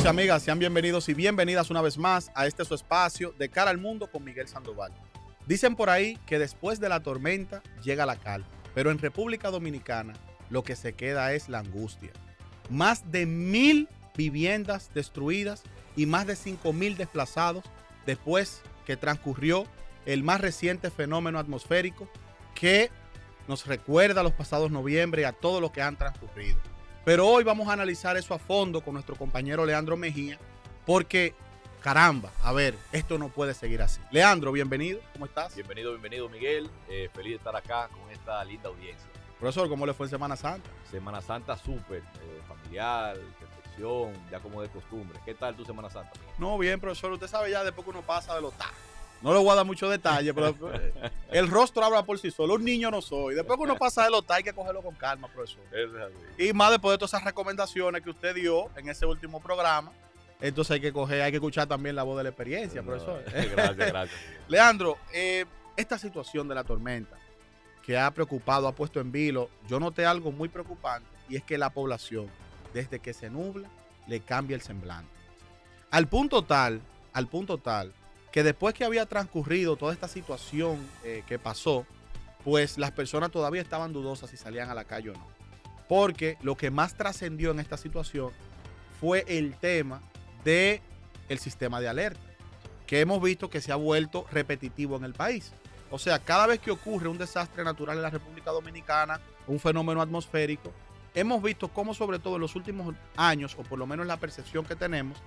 Amigos y amigas, sean bienvenidos y bienvenidas una vez más a este su espacio de Cara al Mundo con Miguel Sandoval. Dicen por ahí que después de la tormenta llega la calma, pero en República Dominicana lo que se queda es la angustia. Más de 1000 viviendas destruidas y más de 5000 desplazados después que transcurrió el más reciente fenómeno atmosférico que nos recuerda a los pasados noviembre y a todo lo que han transcurrido. Pero hoy vamos a analizar eso a fondo con nuestro compañero Leandro Mejía, porque, caramba, a ver, esto no puede seguir así. Leandro, bienvenido, ¿cómo estás? Bienvenido, Miguel. Feliz de estar acá con esta linda audiencia. Profesor, ¿cómo le fue en Semana Santa? Semana Santa súper, familiar, reflexión, ya como de costumbre. ¿Qué tal tu Semana Santa? No, bien, profesor, usted sabe ya después que uno pasa de los tacos. No le voy a dar mucho detalle, pero el rostro habla por sí solo. Un niño no soy. Después que uno pasa de los tacos hay que cogerlo con calma, profesor. Y más después de todas esas recomendaciones que usted dio en ese último programa, entonces hay que escuchar también la voz de la experiencia, profesor. Gracias. Leandro, esta situación de la tormenta que ha preocupado, ha puesto en vilo, yo noté algo muy preocupante, y es que la población, desde que se nubla, le cambia el semblante. Al punto tal, que después que había transcurrido toda esta situación que pasó, pues las personas todavía estaban dudosas si salían a la calle o no. Porque lo que más trascendió en esta situación fue el tema del sistema de alerta, que hemos visto que se ha vuelto repetitivo en el país. O sea, cada vez que ocurre un desastre natural en la República Dominicana, un fenómeno atmosférico, hemos visto cómo, sobre todo en los últimos años, o por lo menos la percepción que tenemos,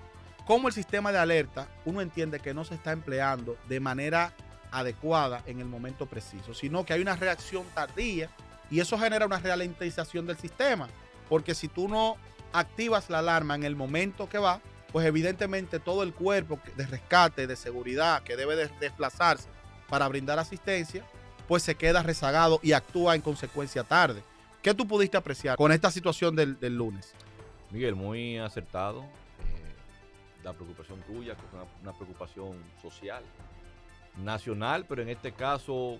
cómo el sistema de alerta, uno entiende que no se está empleando de manera adecuada en el momento preciso, sino que hay una reacción tardía y eso genera una ralentización del sistema, porque si tú no activas la alarma en el momento que va, pues evidentemente todo el cuerpo de rescate, de seguridad, que debe de desplazarse para brindar asistencia, pues se queda rezagado y actúa en consecuencia tarde. ¿Qué tú pudiste apreciar con esta situación del lunes? Miguel, muy acertado. La preocupación tuya, que es una preocupación social, nacional, pero en este caso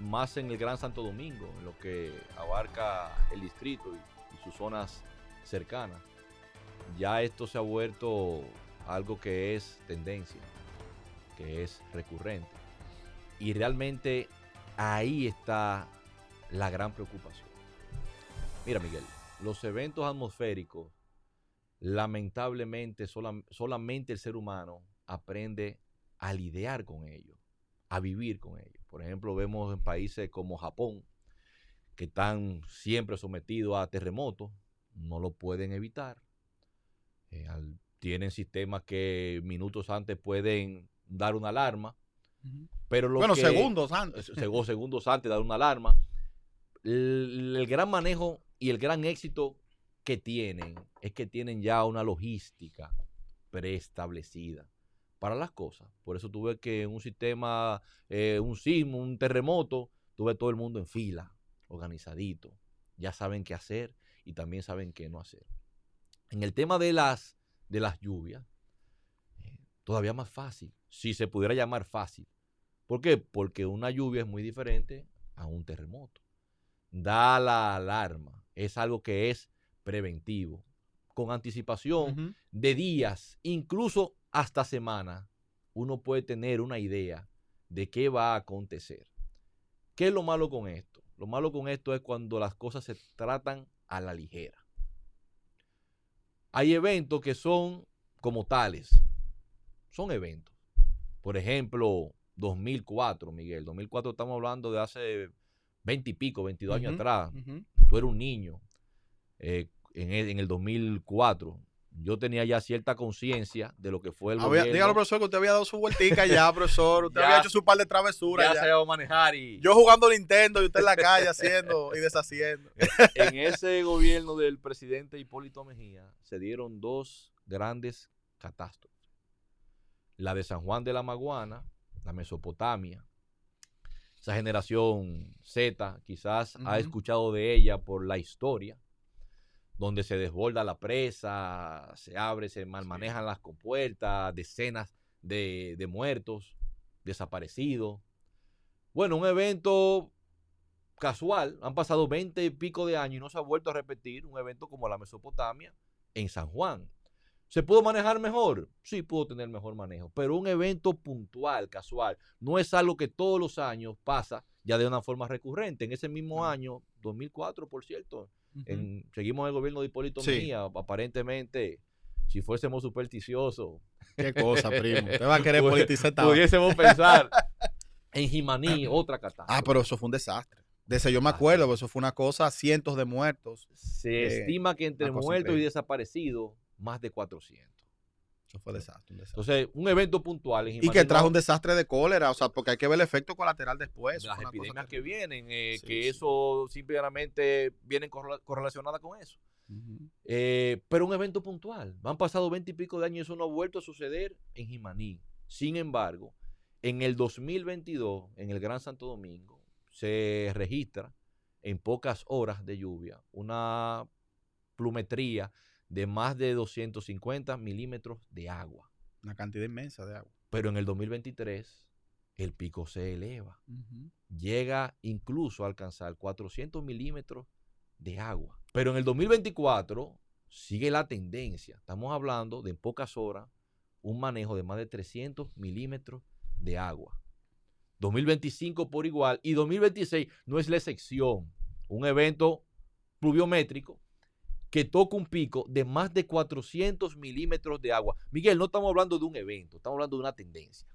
más en el Gran Santo Domingo, en lo que abarca el distrito y sus zonas cercanas. Ya esto se ha vuelto algo que es tendencia, que es recurrente. Y realmente ahí está la gran preocupación. Mira, Miguel, los eventos atmosféricos, lamentablemente solamente el ser humano aprende a lidiar con ellos, a vivir con ellos. Por ejemplo, vemos en países como Japón, que están siempre sometidos a terremotos, no lo pueden evitar. Tienen sistemas que minutos antes pueden dar una alarma, pero segundos antes. Segundos antes de dar una alarma. El gran manejo y el gran éxito que tienen es que tienen ya una logística preestablecida para las cosas. Por eso tuve que en un sistema, un sismo, un terremoto, tuve todo el mundo en fila, organizadito. Ya saben qué hacer y también saben qué no hacer. En el tema de las lluvias, todavía más fácil, si se pudiera llamar fácil. ¿Por qué? Porque una lluvia es muy diferente a un terremoto. Da la alarma, es algo que es preventivo, con anticipación de días, incluso hasta semanas, uno puede tener una idea de qué va a acontecer. ¿Qué es lo malo con esto? Lo malo con esto es cuando las cosas se tratan a la ligera. Hay eventos que son como tales, son eventos. Por ejemplo, 2004, Miguel, 2004 estamos hablando de hace 20 y pico, 22 años atrás. Tú eras un niño. En el 2004, yo tenía ya cierta conciencia de lo que fue el gobierno. Dígalo, profesor, que usted había dado su vueltica ya, profesor. Usted había hecho su par de travesuras. Ya sabía manejar. Yo jugando Nintendo y usted en la calle haciendo y deshaciendo. En ese gobierno del presidente Hipólito Mejía se dieron dos grandes catástrofes. La de San Juan de la Maguana, la Mesopotamia. Esa generación Z quizás ha escuchado de ella por la historia, donde se desborda la presa, se abre, se malmanejan las compuertas, decenas de muertos, desaparecidos. Bueno, un evento casual, han pasado 20 y pico de años y no se ha vuelto a repetir un evento como la Mesopotamia en San Juan. ¿Se pudo manejar mejor? Sí, pudo tener mejor manejo, pero un evento puntual, casual, no es algo que todos los años pasa ya de una forma recurrente. En ese mismo año, 2004, por cierto, seguimos en el gobierno de Hipólito Mejía, aparentemente, si fuésemos supersticiosos, qué cosa, primo. Te va a querer politizar. Pudiésemos pensar en Jimaní, otra catástrofe. Pero eso fue un desastre. De ese yo me acuerdo, eso fue una cosa, cientos de muertos. Se estima que entre muertos y desaparecidos, más de 400. Eso fue desastre, un desastre. Entonces, un evento puntual. Y que trajo un desastre de cólera, o sea, porque hay que ver el efecto colateral después. Las epidemias que vienen, eso simplemente vienen correlacionadas con eso. Pero un evento puntual. Han pasado 20 y pico de años y eso no ha vuelto a suceder en Jimaní. Sin embargo, en el 2022, en el Gran Santo Domingo, se registra en pocas horas de lluvia una plumetría de más de 250 milímetros de agua. Una cantidad inmensa de agua. Pero en el 2023 el pico se eleva. Llega incluso a alcanzar 400 milímetros de agua. Pero en el 2024 sigue la tendencia. Estamos hablando de en pocas horas un manejo de más de 300 milímetros de agua. 2025 por igual y 2026 no es la excepción. Un evento pluviométrico que toca un pico de más de 400 milímetros de agua. Miguel, no estamos hablando de un evento, estamos hablando de una tendencia.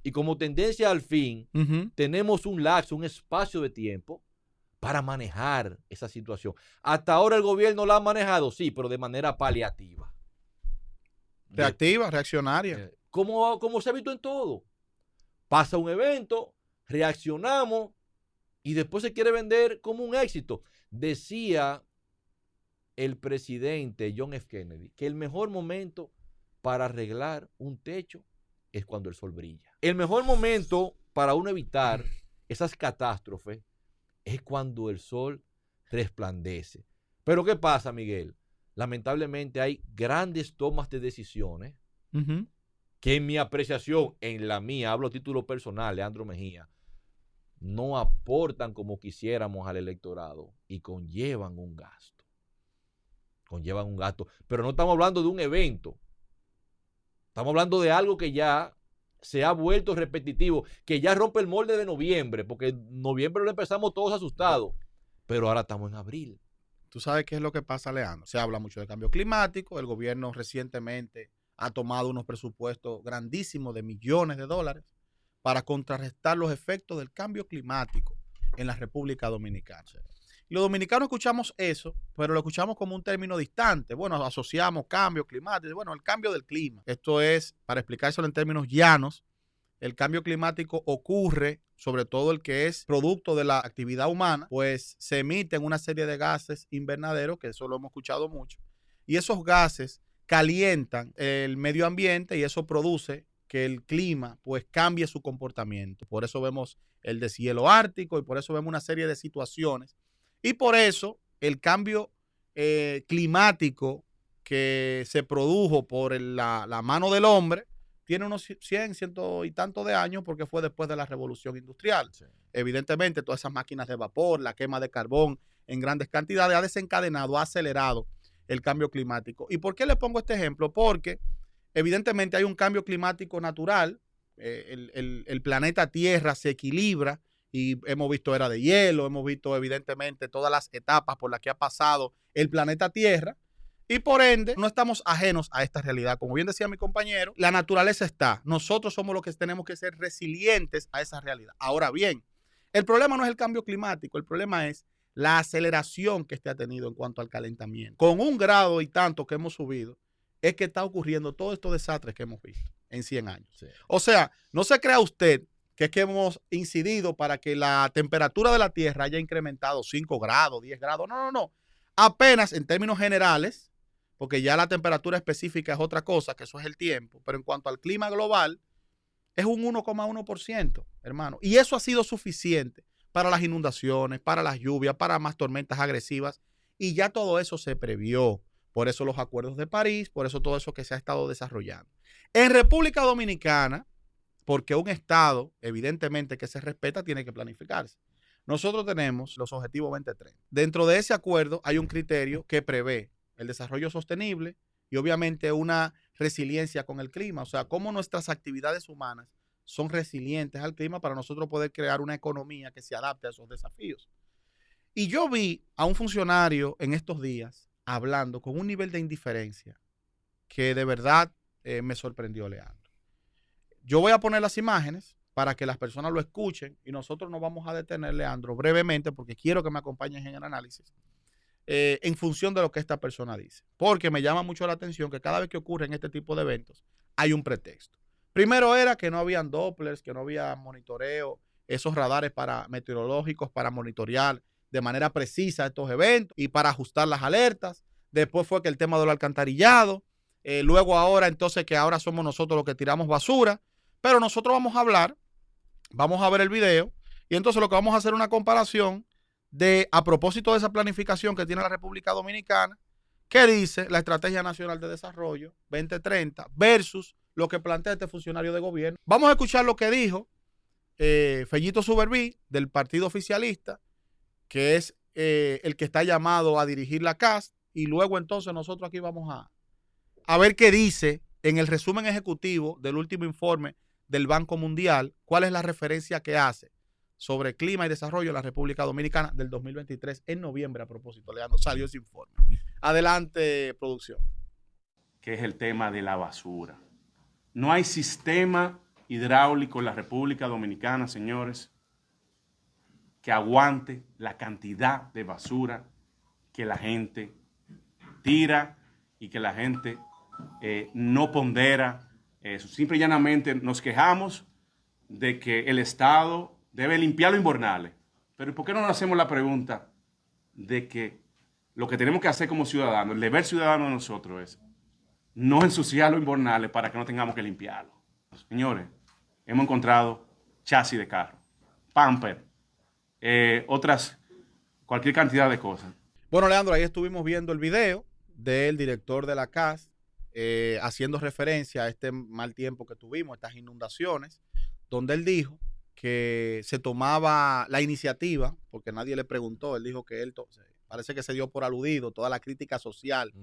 Y como tendencia al fin, tenemos un lapso, un espacio de tiempo para manejar esa situación. Hasta ahora el gobierno la ha manejado, sí, pero de manera paliativa. Reactiva, reaccionaria. Como se ha visto en todo. Pasa un evento, reaccionamos y después se quiere vender como un éxito. Decía el presidente John F. Kennedy que el mejor momento para arreglar un techo es cuando el sol brilla. El mejor momento para uno evitar esas catástrofes es cuando el sol resplandece. Pero ¿qué pasa, Miguel? Lamentablemente hay grandes tomas de decisiones que en mi apreciación, en la mía, hablo a título personal, Leandro Mejía, no aportan como quisiéramos al electorado y conllevan un gasto. Pero no estamos hablando de un evento. Estamos hablando de algo que ya se ha vuelto repetitivo, que ya rompe el molde de noviembre, porque en noviembre lo empezamos todos asustados, pero ahora estamos en abril. ¿Tú sabes qué es lo que pasa, Leandro? Se habla mucho de cambio climático, el gobierno recientemente ha tomado unos presupuestos grandísimos de millones de dólares para contrarrestar los efectos del cambio climático en la República Dominicana. Y los dominicanos escuchamos eso, pero lo escuchamos como un término distante. Bueno, asociamos cambio climático, bueno, el cambio del clima. Esto es, para explicárselo en términos llanos, el cambio climático ocurre, sobre todo el que es producto de la actividad humana, pues se emiten una serie de gases invernaderos, que eso lo hemos escuchado mucho, y esos gases calientan el medio ambiente y eso produce que el clima pues cambie su comportamiento. Por eso vemos el deshielo ártico y por eso vemos una serie de situaciones. Y por eso el cambio climático que se produjo por la mano del hombre tiene unos 100 y tantos de años porque fue después de la revolución industrial. Sí. Evidentemente todas esas máquinas de vapor, la quema de carbón en grandes cantidades ha desencadenado, ha acelerado el cambio climático. ¿Y por qué le pongo este ejemplo? Porque evidentemente hay un cambio climático natural, el planeta Tierra se equilibra y hemos visto era de hielo, hemos visto evidentemente todas las etapas por las que ha pasado el planeta Tierra y por ende no estamos ajenos a esta realidad. Como bien decía mi compañero, la naturaleza está, nosotros somos los que tenemos que ser resilientes a esa realidad. Ahora bien, el problema no es el cambio climático, el problema es la aceleración que este ha tenido en cuanto al calentamiento. Con 1 grado y tanto que hemos subido, es que está ocurriendo todos estos desastres que hemos visto en 100 años. Sí. O sea, no se crea usted que es que hemos incidido para que la temperatura de la Tierra haya incrementado 5 grados, 10 grados. No. Apenas en términos generales, porque ya la temperatura específica es otra cosa, que eso es el tiempo, pero en cuanto al clima global, es un 1,1%, hermano. Y eso ha sido suficiente para las inundaciones, para las lluvias, para más tormentas agresivas. Y ya todo eso se previó. Por eso los acuerdos de París, por eso todo eso que se ha estado desarrollando. En República Dominicana, porque un Estado, evidentemente, que se respeta, tiene que planificarse. Nosotros tenemos los objetivos 2030. Dentro de ese acuerdo hay un criterio que prevé el desarrollo sostenible, y obviamente una resiliencia con el clima, o sea, cómo nuestras actividades humanas son resilientes al clima para nosotros poder crear una economía que se adapte a esos desafíos. Y yo vi a un funcionario en estos días hablando con un nivel de indiferencia que de verdad me sorprendió, Leandro. Yo voy a poner las imágenes para que las personas lo escuchen y nosotros nos vamos a detener, Leandro, brevemente, porque quiero que me acompañes en el análisis, en función de lo que esta persona dice. Porque me llama mucho la atención que cada vez que ocurren este tipo de eventos hay un pretexto. Primero era que no habían Dopplers, que no había monitoreo, esos radares meteorológicos para monitorear de manera precisa estos eventos y para ajustar las alertas. Después fue que el tema del alcantarillado. Luego ahora entonces que ahora somos nosotros los que tiramos basura. Pero nosotros vamos a hablar, vamos a ver el video y entonces lo que vamos a hacer es una comparación a propósito de esa planificación que tiene la República Dominicana, que dice la Estrategia Nacional de Desarrollo 2030 versus lo que plantea este funcionario de gobierno. Vamos a escuchar lo que dijo Fellito Suberví del partido oficialista, que es el que está llamado a dirigir la CAS, y luego entonces nosotros aquí vamos a ver qué dice en el resumen ejecutivo del último informe del Banco Mundial, cuál es la referencia que hace sobre clima y desarrollo en la República Dominicana del 2023 en noviembre. A propósito, Leandro, salió ese informe. Adelante, producción. Que es el tema de la basura. No hay sistema hidráulico en la República Dominicana, señores, que aguante la cantidad de basura que la gente tira y que la gente no pondera eso. Simple y llanamente nos quejamos de que el Estado debe limpiar los invernales. Pero ¿por qué no nos hacemos la pregunta de que lo que tenemos que hacer como ciudadanos, el deber ciudadano de nosotros es no ensuciar los invernales para que no tengamos que limpiarlos? Señores, hemos encontrado chasis de carro, pamper, cualquier cantidad de cosas. Bueno, Leandro, ahí estuvimos viendo el video del director de la CAS haciendo referencia a este mal tiempo que tuvimos, estas inundaciones, donde él dijo que se tomaba la iniciativa, porque nadie le preguntó, él dijo que él parece que se dio por aludido toda la crítica social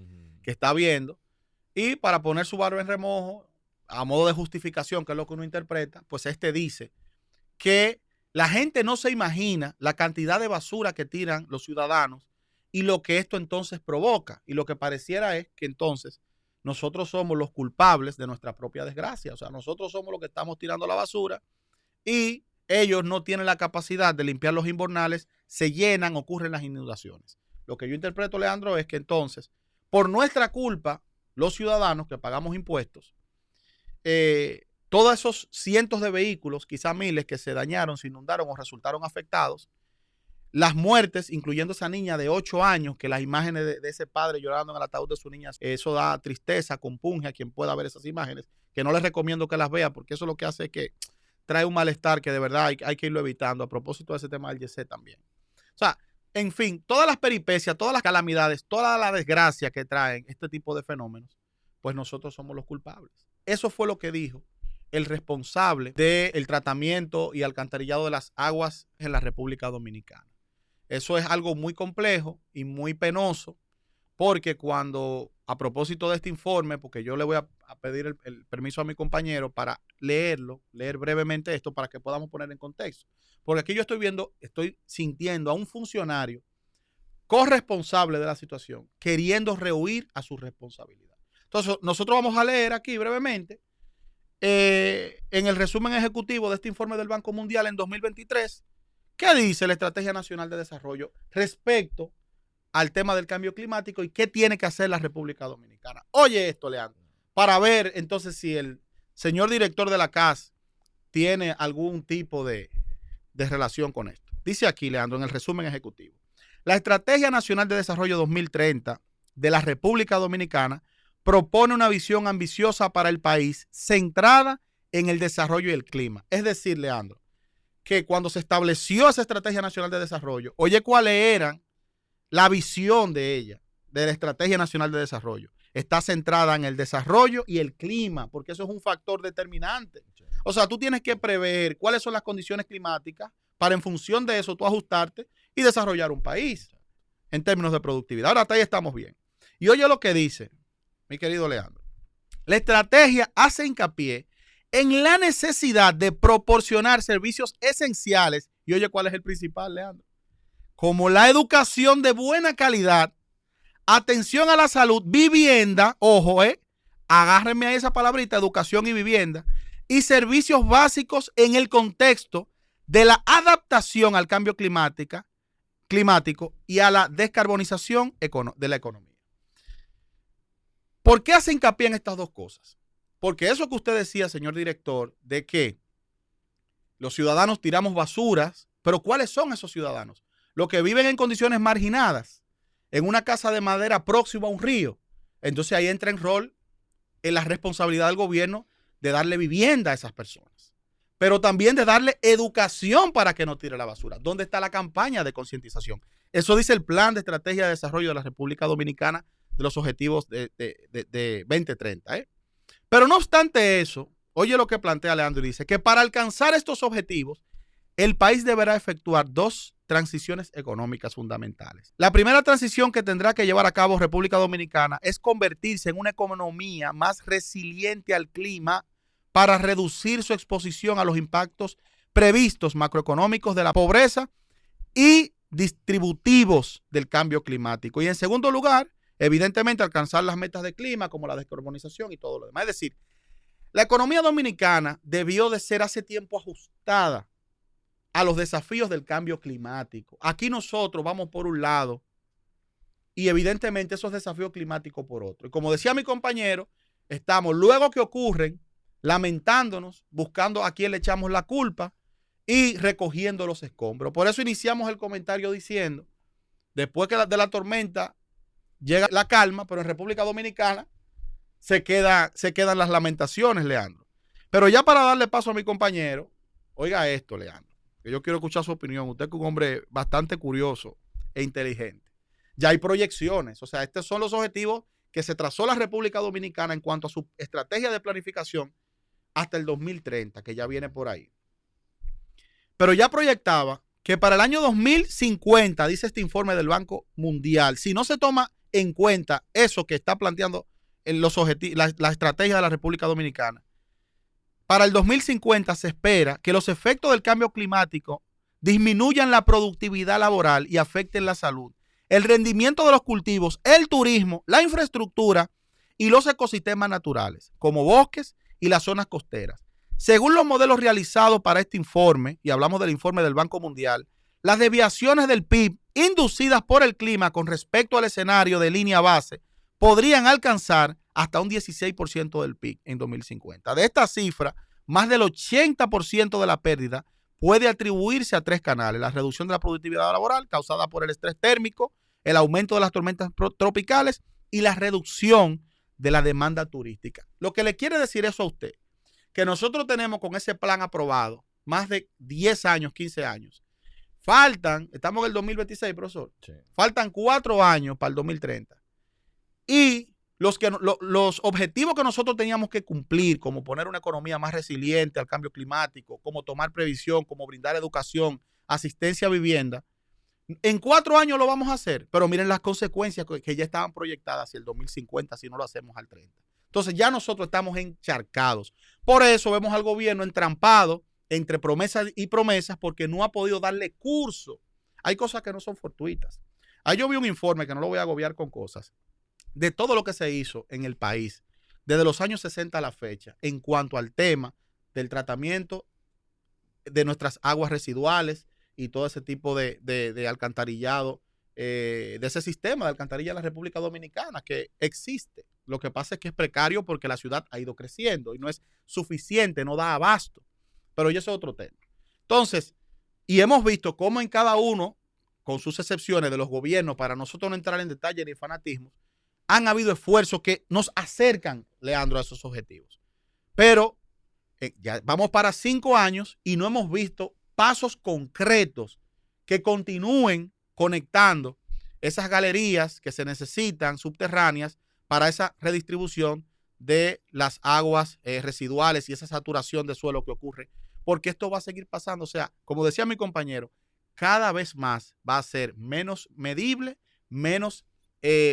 que está viendo, y para poner su barba en remojo, a modo de justificación, que es lo que uno interpreta, pues dice que la gente no se imagina la cantidad de basura que tiran los ciudadanos y lo que esto entonces provoca, y lo que pareciera es que entonces nosotros somos los culpables de nuestra propia desgracia, o sea, nosotros somos los que estamos tirando la basura y ellos no tienen la capacidad de limpiar los invernales, se llenan, ocurren las inundaciones. Lo que yo interpreto, Leandro, es que entonces, por nuestra culpa, los ciudadanos que pagamos impuestos, todos esos cientos de vehículos, quizá miles, que se dañaron, se inundaron o resultaron afectados, las muertes, incluyendo esa niña de 8 años, que las imágenes de ese padre llorando en el ataúd de su niña, eso da tristeza, compunge a quien pueda ver esas imágenes, que no les recomiendo que las vea, porque eso lo que hace es que trae un malestar que de verdad hay que irlo evitando, a propósito de ese tema del YC también. O sea, en fin, todas las peripecias, todas las calamidades, toda la desgracia que traen este tipo de fenómenos, pues nosotros somos los culpables. Eso fue lo que dijo el responsable del tratamiento y alcantarillado de las aguas en la República Dominicana. Eso es algo muy complejo y muy penoso, porque cuando, a propósito de este informe, porque yo le voy a pedir el permiso a mi compañero para leer brevemente esto para que podamos poner en contexto. Porque aquí yo estoy sintiendo a un funcionario corresponsable de la situación, queriendo rehuir a su responsabilidad. Entonces, nosotros vamos a leer aquí brevemente en el resumen ejecutivo de este informe del Banco Mundial en 2023, ¿qué dice la Estrategia Nacional de Desarrollo respecto al tema del cambio climático y qué tiene que hacer la República Dominicana? Oye esto, Leandro, para ver entonces si el señor director de la CAS tiene algún tipo de relación con esto. Dice aquí, Leandro, en el resumen ejecutivo: la Estrategia Nacional de Desarrollo 2030 de la República Dominicana propone una visión ambiciosa para el país centrada en el desarrollo y el clima. Es decir, Leandro, que cuando se estableció esa Estrategia Nacional de Desarrollo, oye, ¿cuáles eran la visión de ella, de la Estrategia Nacional de Desarrollo? Está centrada en el desarrollo y el clima, porque eso es un factor determinante. O sea, tú tienes que prever cuáles son las condiciones climáticas para, en función de eso, tú ajustarte y desarrollar un país en términos de productividad. Ahora hasta ahí estamos bien. Y oye lo que dice mi querido Leandro, la estrategia hace hincapié en la necesidad de proporcionar servicios esenciales. Y oye, ¿cuál es el principal, Leandro? Como la educación de buena calidad, atención a la salud, vivienda, ojo, agárrenme a esa palabrita, educación y vivienda, y servicios básicos en el contexto de la adaptación al cambio climático y a la descarbonización de la economía. ¿Por qué hace hincapié en estas dos cosas? Porque eso que usted decía, señor director, de que los ciudadanos tiramos basuras, pero ¿cuáles son esos ciudadanos? Los que viven en condiciones marginadas, en una casa de madera próxima a un río. Entonces ahí entra en rol en la responsabilidad del gobierno de darle vivienda a esas personas, pero también de darle educación para que no tire la basura. ¿Dónde está la campaña de concientización? Eso dice el Plan de Estrategia de Desarrollo de la República Dominicana de los Objetivos de 2030. Pero no obstante eso, oye lo que plantea Leandro y dice que para alcanzar estos objetivos, el país deberá efectuar dos transiciones económicas fundamentales. La primera transición que tendrá que llevar a cabo República Dominicana es convertirse en una economía más resiliente al clima para reducir su exposición a los impactos previstos macroeconómicos de la pobreza y distributivos del cambio climático. Y en segundo lugar, evidentemente, alcanzar las metas de clima como la descarbonización y todo lo demás. Es decir, la economía dominicana debió de ser hace tiempo ajustada a los desafíos del cambio climático. Aquí nosotros vamos por un lado y evidentemente esos desafíos climáticos por otro. Y como decía mi compañero, estamos luego que ocurren lamentándonos, buscando a quién le echamos la culpa y recogiendo los escombros. Por eso iniciamos el comentario diciendo, después que de la tormenta llega la calma, pero en República Dominicana se quedan las lamentaciones, Leandro. Pero ya para darle paso a mi compañero, oiga esto, Leandro, que yo quiero escuchar su opinión. Usted es un hombre bastante curioso e inteligente. Ya hay proyecciones, o sea, estos son los objetivos que se trazó la República Dominicana en cuanto a su estrategia de planificación hasta el 2030, que ya viene por ahí. Pero ya proyectaba que para el año 2050, dice este informe del Banco Mundial, si no se toma en cuenta eso que está planteando en los objetivos, la estrategia de la República Dominicana, para el 2050 se espera que los efectos del cambio climático disminuyan la productividad laboral y afecten la salud, el rendimiento de los cultivos, el turismo, la infraestructura y los ecosistemas naturales, como bosques y las zonas costeras. Según los modelos realizados para este informe, y hablamos del informe del Banco Mundial, las desviaciones del PIB inducidas por el clima con respecto al escenario de línea base podrían alcanzar hasta un 16% del PIB en 2050. De esta cifra, más del 80% de la pérdida puede atribuirse a tres canales: la reducción de la productividad laboral causada por el estrés térmico, el aumento de las tormentas tropicales y la reducción de la demanda turística. Lo que le quiere decir eso a usted, que nosotros tenemos con ese plan aprobado más de 10 años, 15 años. Estamos en el 2026, profesor. Sí. Faltan 4 años para el 2030. Y los objetivos que nosotros teníamos que cumplir, como poner una economía más resiliente al cambio climático, como tomar previsión, como brindar educación, asistencia a vivienda, en 4 años lo vamos a hacer, pero miren las consecuencias que ya estaban proyectadas hacia el 2050 si no lo hacemos al 30. Entonces ya nosotros estamos encharcados. Por eso vemos al gobierno entrampado entre promesas y promesas porque no ha podido darle curso. Hay cosas que no son fortuitas. Ahí yo vi un informe, que no lo voy a agobiar con cosas, de todo lo que se hizo en el país desde los años 60 a la fecha en cuanto al tema del tratamiento de nuestras aguas residuales y todo ese tipo de alcantarillado, de ese sistema de alcantarilla de la República Dominicana que existe. Lo que pasa es que es precario porque la ciudad ha ido creciendo y no es suficiente, no da abasto. Pero ya eso es otro tema. Entonces, y hemos visto cómo en cada uno, con sus excepciones de los gobiernos, para nosotros no entrar en detalle ni fanatismo, han habido esfuerzos que nos acercan, Leandro, a esos objetivos. Pero ya vamos para 5 años y no hemos visto pasos concretos que continúen conectando esas galerías que se necesitan subterráneas para esa redistribución de las aguas residuales y esa saturación de suelo que ocurre, porque esto va a seguir pasando. O sea, como decía mi compañero, cada vez más va a ser menos medible, menos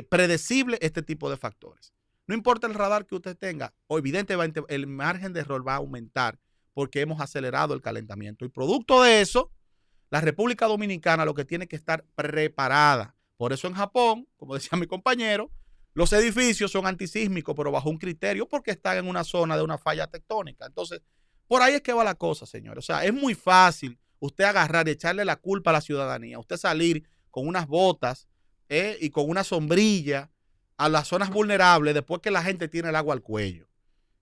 predecible este tipo de factores. No importa el radar que usted tenga, o evidentemente el margen de error va a aumentar porque hemos acelerado el calentamiento. Y producto de eso, la República Dominicana lo que tiene que estar preparada. Por eso en Japón, como decía mi compañero, los edificios son antisísmicos, pero bajo un criterio porque están en una zona de una falla tectónica. Entonces, por ahí es que va la cosa, señores. O sea, es muy fácil usted agarrar y echarle la culpa a la ciudadanía. Usted salir con unas botas y con una sombrilla a las zonas vulnerables después que la gente tiene el agua al cuello.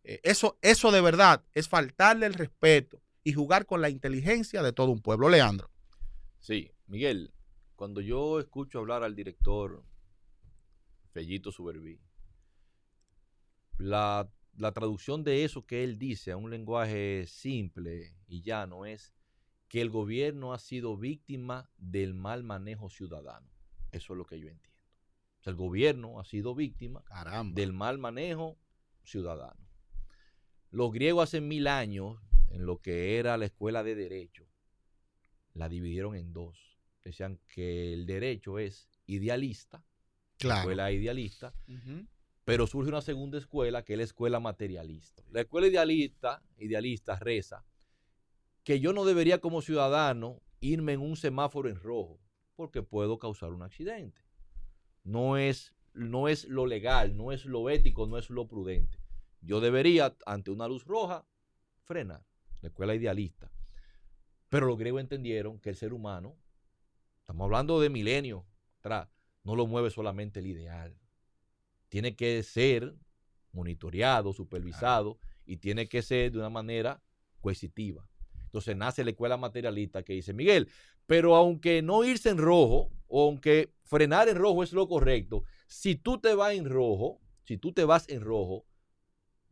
Eso de verdad es faltarle el respeto y jugar con la inteligencia de todo un pueblo. Leandro. Sí, Miguel, cuando yo escucho hablar al director Fellito Suberví, la traducción de eso que él dice a un lenguaje simple y llano es que el gobierno ha sido víctima del mal manejo ciudadano. Eso es lo que yo entiendo. O sea, el gobierno ha sido víctima del mal manejo ciudadano. Los griegos hace 1000 años, en lo que era la escuela de derecho, la dividieron en dos. Decían que el derecho es idealista, la escuela idealista, pero surge una segunda escuela que es la escuela materialista. La escuela idealista reza que yo no debería como ciudadano irme en un semáforo en rojo porque puedo causar un accidente. No es lo legal, no es lo ético, no es lo prudente. Yo debería, ante una luz roja, frenar. La escuela idealista. Pero los griegos entendieron que el ser humano, estamos hablando de milenios atrás, no lo mueve solamente el ideal. Tiene que ser monitoreado, supervisado, y tiene que ser de una manera coercitiva. Entonces nace la escuela materialista que dice, Miguel, pero aunque no irse en rojo, o aunque frenar en rojo es lo correcto, si tú te vas en rojo,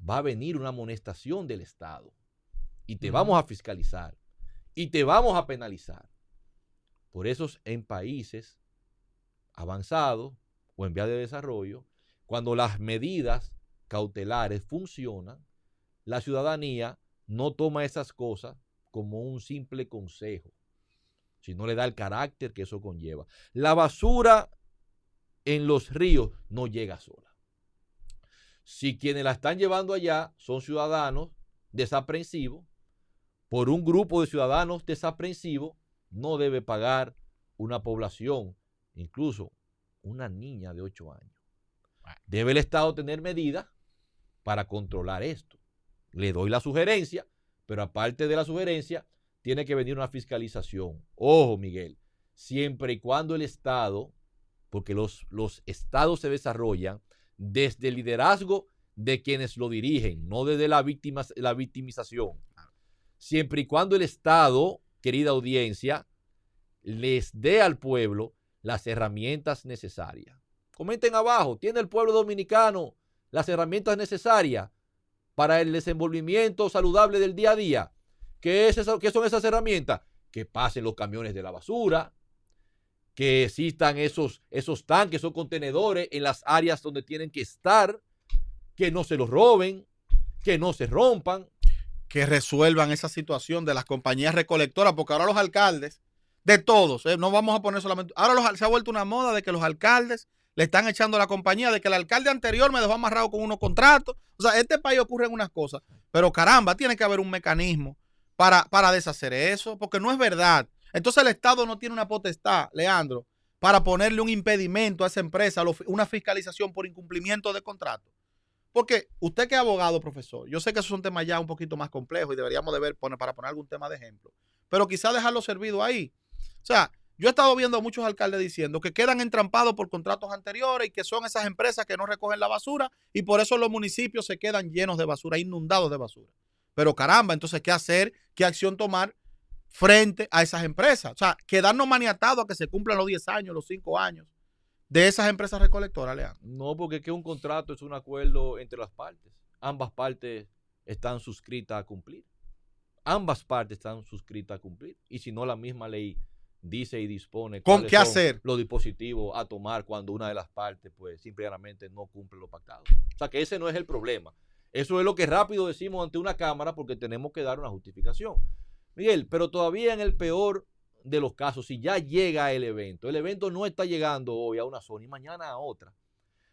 va a venir una amonestación del Estado y te vamos a fiscalizar y te vamos a penalizar. Por eso en países avanzados o en vías de desarrollo, cuando las medidas cautelares funcionan, la ciudadanía no toma esas cosas como un simple consejo, sino le da el carácter que eso conlleva. La basura en los ríos no llega sola. Si quienes la están llevando allá son ciudadanos desaprensivos, por un grupo de ciudadanos desaprensivos, no debe pagar una población, incluso una niña de 8 años. Debe el Estado tener medidas para controlar esto. Le doy la sugerencia, pero aparte de la sugerencia, tiene que venir una fiscalización. Ojo, Miguel, siempre y cuando el Estado, porque los estados se desarrollan desde el liderazgo de quienes lo dirigen, no desde la victimización. Siempre y cuando el Estado, querida audiencia, les dé al pueblo las herramientas necesarias. Comenten abajo, ¿tiene el pueblo dominicano las herramientas necesarias para el desenvolvimiento saludable del día a día? ¿Qué son esas herramientas? Que pasen los camiones de la basura, que existan esos tanques o contenedores en las áreas donde tienen que estar, que no se los roben, que no se rompan. Que resuelvan esa situación de las compañías recolectoras, porque ahora los alcaldes, de todos, no vamos a poner solamente, ahora se ha vuelto una moda de que los alcaldes le están echando a la compañía, de que el alcalde anterior me dejó amarrado con unos contratos. O sea, en este país ocurren unas cosas, pero caramba, tiene que haber un mecanismo para deshacer eso, porque no es verdad. Entonces el Estado no tiene una potestad, Leandro, para ponerle un impedimento a esa empresa, una fiscalización por incumplimiento de contrato. Porque usted que es abogado, profesor, yo sé que esos son temas ya un poquito más complejos y deberíamos de ver para poner algún tema de ejemplo, pero quizá dejarlo servido ahí. O sea, yo he estado viendo a muchos alcaldes diciendo que quedan entrampados por contratos anteriores y que son esas empresas que no recogen la basura y por eso los municipios se quedan llenos de basura, inundados de basura. Pero caramba, entonces, ¿qué hacer? ¿Qué acción tomar frente a esas empresas? O sea, quedarnos maniatados a que se cumplan los 10 años, los 5 años de esas empresas recolectoras, Leandro. No, porque es que un contrato es un acuerdo entre las partes. Ambas partes están suscritas a cumplir. Ambas partes están suscritas a cumplir. Y si no, la misma ley dice y dispone ¿con qué hacer los dispositivos a tomar cuando una de las partes, pues, simplemente no cumple lo pactado. O sea, que ese no es el problema. Eso es lo que rápido decimos ante una cámara porque tenemos que dar una justificación. Miguel, pero todavía en el peor de los casos, si ya llega el evento no está llegando hoy a una zona y mañana a otra.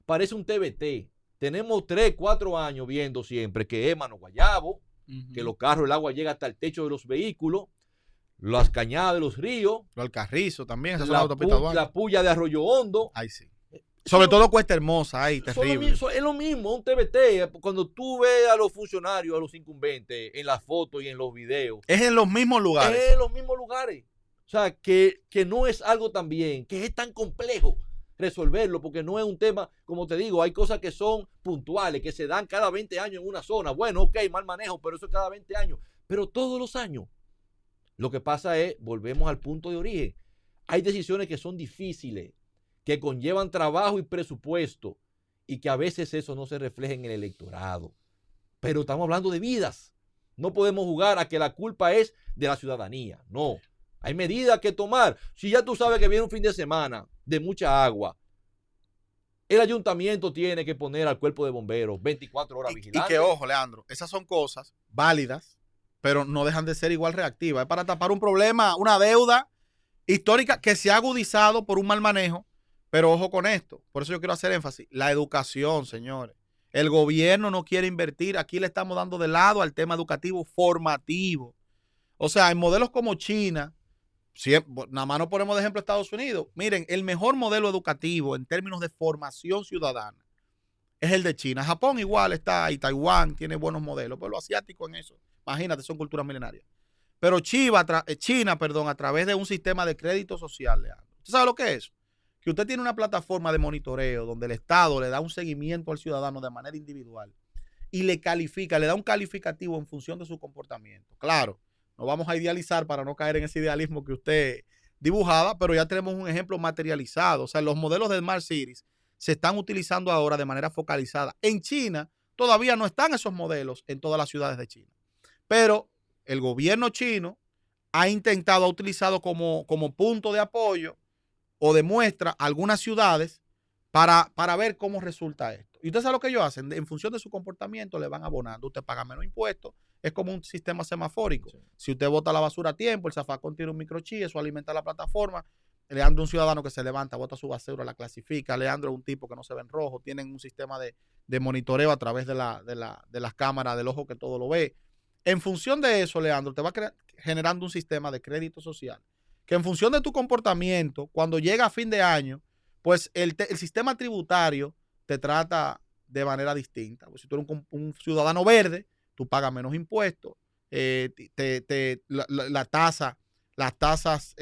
Parece un TBT. tenemos 3, 4 años viendo siempre que es Mano Guayabo, que los carros, el agua llega hasta el techo de los vehículos, las cañadas de los ríos, Lo Alcarrizo también, esa es la autopista Duarte. la puya de Arroyo Hondo. Ahí sí. Sobre todo Cuesta Hermosa, ahí, terrible. Es lo mismo, un TBT. Cuando tú ves a los funcionarios, a los incumbentes, en las fotos y en los videos. Es en los mismos lugares. Es en los mismos lugares. O sea, que no es algo también, que es tan complejo resolverlo, porque no es un tema, como te digo, hay cosas que son puntuales, que se dan cada 20 años en una zona. Bueno, ok, mal manejo, pero eso es cada 20 años. Pero todos los años. Lo que pasa es, volvemos al punto de origen. Hay decisiones que son difíciles, que conllevan trabajo y presupuesto, y que a veces eso no se refleja en el electorado. Pero estamos hablando de vidas. No podemos jugar a que la culpa es de la ciudadanía. No. Hay medidas que tomar. Si ya tú sabes que viene un fin de semana de mucha agua, el ayuntamiento tiene que poner al cuerpo de bomberos 24 horas vigilando. Y que, ojo, Leandro, esas son cosas válidas, pero no dejan de ser igual reactivas. Es para tapar un problema, una deuda histórica que se ha agudizado por un mal manejo. Pero ojo con esto, por eso yo quiero hacer énfasis, la educación, señores. El gobierno no quiere invertir, aquí le estamos dando de lado al tema educativo formativo. O sea, en modelos como China, nada más no ponemos de ejemplo Estados Unidos. Miren, el mejor modelo educativo en términos de formación ciudadana es el de China. Japón igual está, y Taiwán tiene buenos modelos, pero lo asiático en eso, imagínate, son culturas milenarias. Pero China, a través de un sistema de crédito social, Leandro. ¿Usted sabe lo que es? Que usted tiene una plataforma de monitoreo donde el Estado le da un seguimiento al ciudadano de manera individual y le califica, le da un calificativo en función de su comportamiento. Claro, no vamos a idealizar para no caer en ese idealismo que usted dibujaba, pero ya tenemos un ejemplo materializado. O sea, los modelos de Smart Cities se están utilizando ahora de manera focalizada. En China todavía no están esos modelos en todas las ciudades de China, pero el gobierno chino ha intentado, ha utilizado como punto de apoyo o demuestra algunas ciudades para ver cómo resulta esto. Y usted sabe lo que ellos hacen, en función de su comportamiento le van abonando, usted paga menos impuestos, es como un sistema semafórico. Sí. Si usted bota la basura a tiempo, el zafacón tiene un microchip, eso alimenta la plataforma. Leandro es un ciudadano que se levanta, bota su basura, la clasifica. Leandro es un tipo que no se ve en rojo, tienen un sistema de monitoreo a través de las cámaras del ojo que todo lo ve. En función de eso, Leandro, te va generando un sistema de crédito social que en función de tu comportamiento, cuando llega a fin de año, pues el sistema tributario te trata de manera distinta. Pues si tú eres un ciudadano verde, tú pagas menos impuestos, las tasas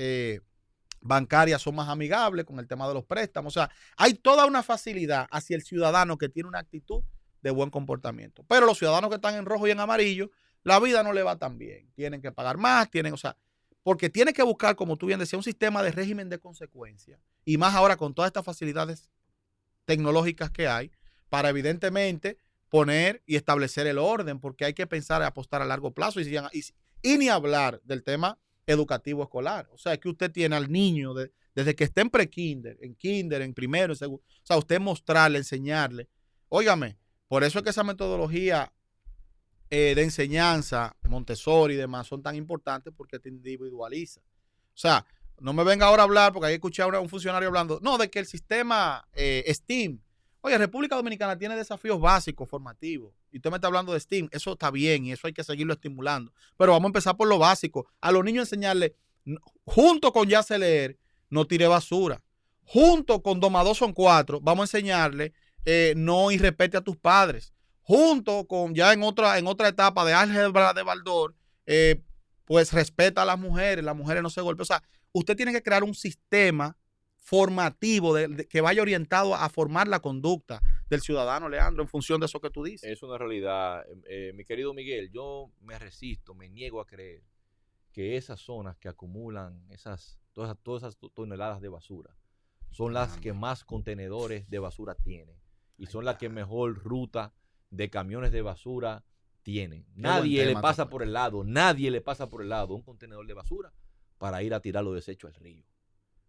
bancarias son más amigables con el tema de los préstamos. O sea, hay toda una facilidad hacia el ciudadano que tiene una actitud de buen comportamiento. Pero los ciudadanos que están en rojo y en amarillo, la vida no le va tan bien. Tienen que pagar más, porque tiene que buscar, como tú bien decías, un sistema de régimen de consecuencias. Y más ahora con todas estas facilidades tecnológicas que hay, para evidentemente poner y establecer el orden, porque hay que pensar y apostar a largo plazo y ni hablar del tema educativo escolar. O sea, que usted tiene al niño desde que esté en pre-kinder, en primero, en segundo. O sea, usted mostrarle, enseñarle. Óigame, por eso es que esa metodología de enseñanza, Montessori y demás, son tan importantes porque te individualiza. O sea, no me venga ahora a hablar, porque ahí escuché a un funcionario hablando, no, de que el sistema STEAM, oye, República Dominicana tiene desafíos básicos formativos, y usted me está hablando de STEAM, eso está bien y eso hay que seguirlo estimulando, pero vamos a empezar por lo básico, a los niños enseñarles, junto con ya sé leer, no tire basura, junto con 2 más 2 son 4, vamos a enseñarle no irrespete a tus padres, junto con ya en otra etapa de álgebra de Baldor, pues respeta a las mujeres no se golpean. O sea, usted tiene que crear un sistema formativo que vaya orientado a formar la conducta del ciudadano, Leandro, en función de eso que tú dices. Es una realidad. Mi querido Miguel, yo me niego a creer que esas zonas que acumulan todas esas toneladas de basura son las que más contenedores de basura tienen y son las que mejor ruta de camiones de basura tienen. Nadie le pasa por el lado un contenedor de basura para ir a tirar los desechos al río.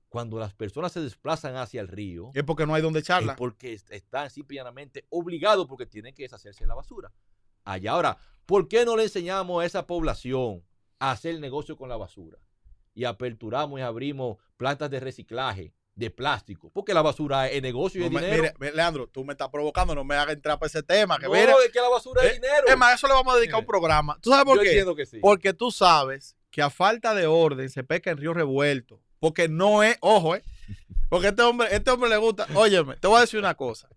Cuando las personas se desplazan hacia el río, es porque no hay donde echarla. Es porque están simplemente obligados porque tienen que deshacerse de la basura. Allá ahora, ¿por qué no le enseñamos a esa población a hacer negocio con la basura? Y aperturamos y abrimos plantas de reciclaje de plástico, porque la basura es negocio y No es me- dinero. mire, Leandro, tú me estás provocando, no me hagas entrar para ese tema. Que No, mire, es que la basura es dinero. es más, eso le vamos a dedicar un programa. ¿Tú sabes por Yo qué? entiendo que sí. Porque tú sabes que a falta de orden se pesca en río revuelto. Porque no es, ojo, porque este hombre le gusta. Óyeme, te voy a decir una cosa.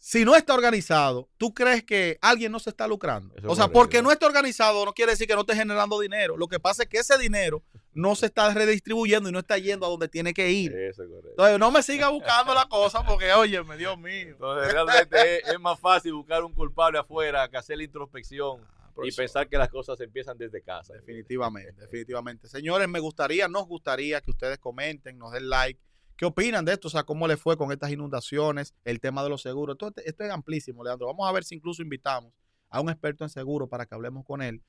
Si no está organizado, ¿tú crees que alguien no se está lucrando? Eso O sea, es porque correcto. no está organizado no quiere decir que no esté generando dinero. Lo que pasa es que ese dinero no se está redistribuyendo y no está yendo a donde tiene que ir. Eso es correcto. Entonces, no me siga buscando la cosa porque, óyeme, Dios mío. Entonces, realmente es más fácil buscar un culpable afuera que hacer la introspección y profesor. pensar que las cosas empiezan desde casa. Definitivamente, definitivamente. Señores, nos gustaría que ustedes comenten, nos den like. ¿Qué opinan de esto? O sea, ¿cómo le fue con estas inundaciones? El tema de los seguros. Esto es amplísimo, Leandro. Vamos a ver si incluso invitamos a un experto en seguro para que hablemos con él.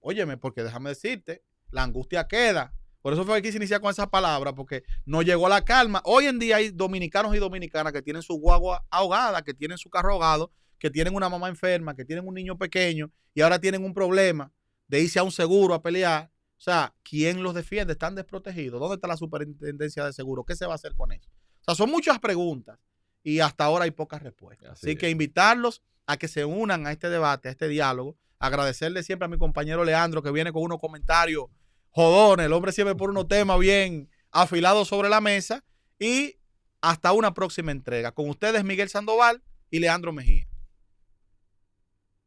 Óyeme, porque déjame decirte, la angustia queda. Por eso fue que quise iniciar con esa palabra, porque no llegó la calma. Hoy en día hay dominicanos y dominicanas que tienen su guagua ahogada, que tienen su carro ahogado, que tienen una mamá enferma, que tienen un niño pequeño y ahora tienen un problema de irse a un seguro a pelear. O sea, ¿quién los defiende? Están desprotegidos. ¿Dónde está la superintendencia de seguro? ¿Qué se va a hacer con eso? O sea, son muchas preguntas y hasta ahora hay pocas respuestas. Así que invitarlos a que se unan a este debate, a este diálogo. Agradecerle siempre a mi compañero Leandro que viene con unos comentarios jodones. El hombre siempre pone unos temas bien afilados sobre la mesa. Y hasta una próxima entrega. Con ustedes, Miguel Sandoval y Leandro Mejía.